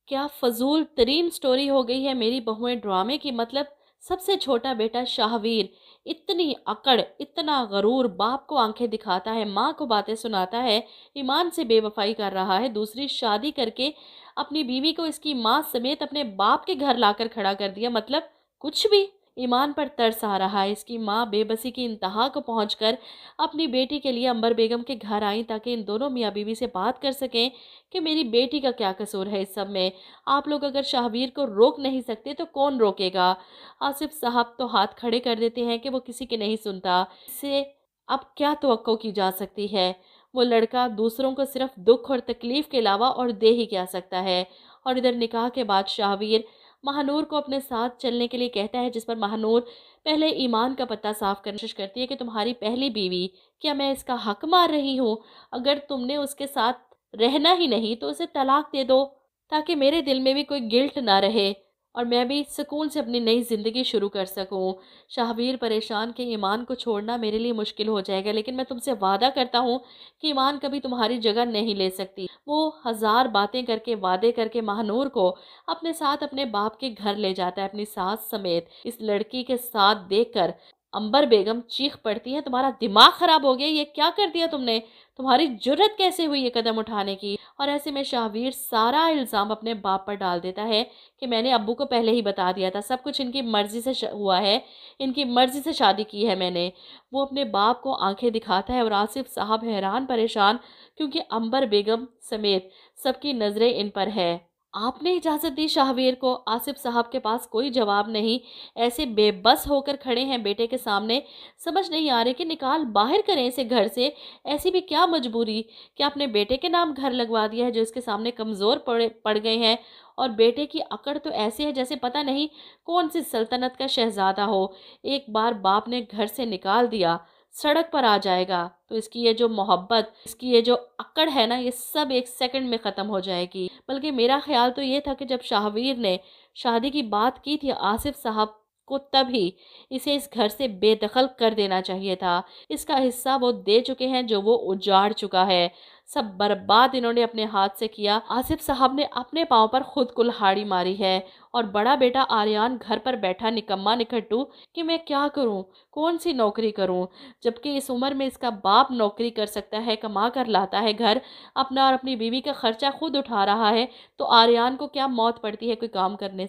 क्या फजूल तरीन स्टोरी हो गई है मेरी बहुएं ड्रामे की। मतलब सबसे छोटा बेटा शाहवीर इतनी अकड़, इतना गरूर, बाप को आंखें दिखाता है, माँ को बातें सुनाता है, ईमान से बेवफाई कर रहा है, दूसरी शादी करके अपनी बीवी को इसकी माँ समेत अपने बाप के घर लाकर खड़ा कर दिया। मतलब कुछ भी। ईमान पर तरस आ रहा है। इसकी माँ बेबसी की इंतहा को पहुंचकर अपनी बेटी के लिए अंबर बेगम के घर आई ताकि इन दोनों मियाँ बीवी से बात कर सकें कि मेरी बेटी का क्या कसूर है इस सब में। आप लोग अगर शाहवीर को रोक नहीं सकते तो कौन रोकेगा। आसिफ साहब तो हाथ खड़े कर देते हैं कि वो किसी की नहीं सुनता। इससे अब क्या तवक्को की जा सकती है। वो लड़का दूसरों को सिर्फ दुख और तकलीफ के अलावा और दे ही क्या सकता है। और इधर निकाह के बाद शाहवीर महानूर को अपने साथ चलने के लिए कहता है, जिस पर महानूर पहले ईमान का पत्ता साफ करने की कोशिश करती है कि तुम्हारी पहली बीवी, क्या मैं इसका हक मार रही हूँ? अगर तुमने उसके साथ रहना ही नहीं तो उसे तलाक दे दो ताकि मेरे दिल में भी कोई गिल्ट ना रहे और मैं भी सुकून से अपनी नई ज़िंदगी शुरू कर सकूं। शाहवीर परेशान कि ईमान को छोड़ना मेरे लिए मुश्किल हो जाएगा, लेकिन मैं तुमसे वादा करता हूँ कि ईमान कभी तुम्हारी जगह नहीं ले सकती। वो हजार बातें करके, वादे करके महानूर को अपने साथ अपने बाप के घर ले जाता है, अपनी सास समेत। इस लड़की के साथ देखकर अंबर बेगम चीख पड़ती है, तुम्हारा दिमाग खराब हो गया, ये क्या कर दिया तुमने? तुम्हारी जुर्रत कैसे हुई ये कदम उठाने की? और ऐसे में शाहवीर सारा इल्ज़ाम अपने बाप पर डाल देता है कि मैंने अब्बू को पहले ही बता दिया था, सब कुछ इनकी मर्ज़ी से हुआ है, इनकी मर्ज़ी से शादी की है मैंने। वो अपने बाप को आंखें दिखाता है और आसिफ साहब हैरान परेशान, क्योंकि अंबर बेगम समेत सबकी नज़रें इन पर है। आपने इजाज़त दी शाहवीर को? आसिफ साहब के पास कोई जवाब नहीं, ऐसे बेबस होकर खड़े हैं बेटे के सामने। समझ नहीं आ रहे कि निकाल बाहर करें इसे घर से। ऐसी भी क्या मजबूरी कि आपने बेटे के नाम घर लगवा दिया है जो इसके सामने कमज़ोर पड़ गए हैं। और बेटे की अकड़ तो ऐसी है जैसे पता नहीं कौन सी सल्तनत का शहजादा हो। एक बार बाप ने घर से निकाल दिया, सड़क पर आ जाएगा तो इसकी ये जो मोहब्बत, इसकी ये जो अकड़ है ना, ये सब एक सेकंड में ख़त्म हो जाएगी। बल्कि मेरा ख्याल तो ये था कि जब शाहवीर ने शादी की बात की थी आसिफ साहब को, तभी इसे इस घर से बेदखल कर देना चाहिए था। इसका हिस्सा वो दे चुके हैं जो वो उजाड़ चुका है। सब बर्बाद इन्होंने अपने हाथ से किया। आसिफ साहब ने अपने पाँव पर खुद कुल्हाड़ी मारी है और बड़ा बेटा आर्यान घर पर बैठा निकम्मा निकट्टू कि मैं क्या करूं, कौन सी नौकरी करूं, जबकि इस उम्र में इसका बाप नौकरी कर सकता है, कमा कर लाता है घर अपना और अपनी बीवी का खर्चा खुद उठा रहा है। तो आर्यान को क्या मौत पड़ती है कोई काम करने से।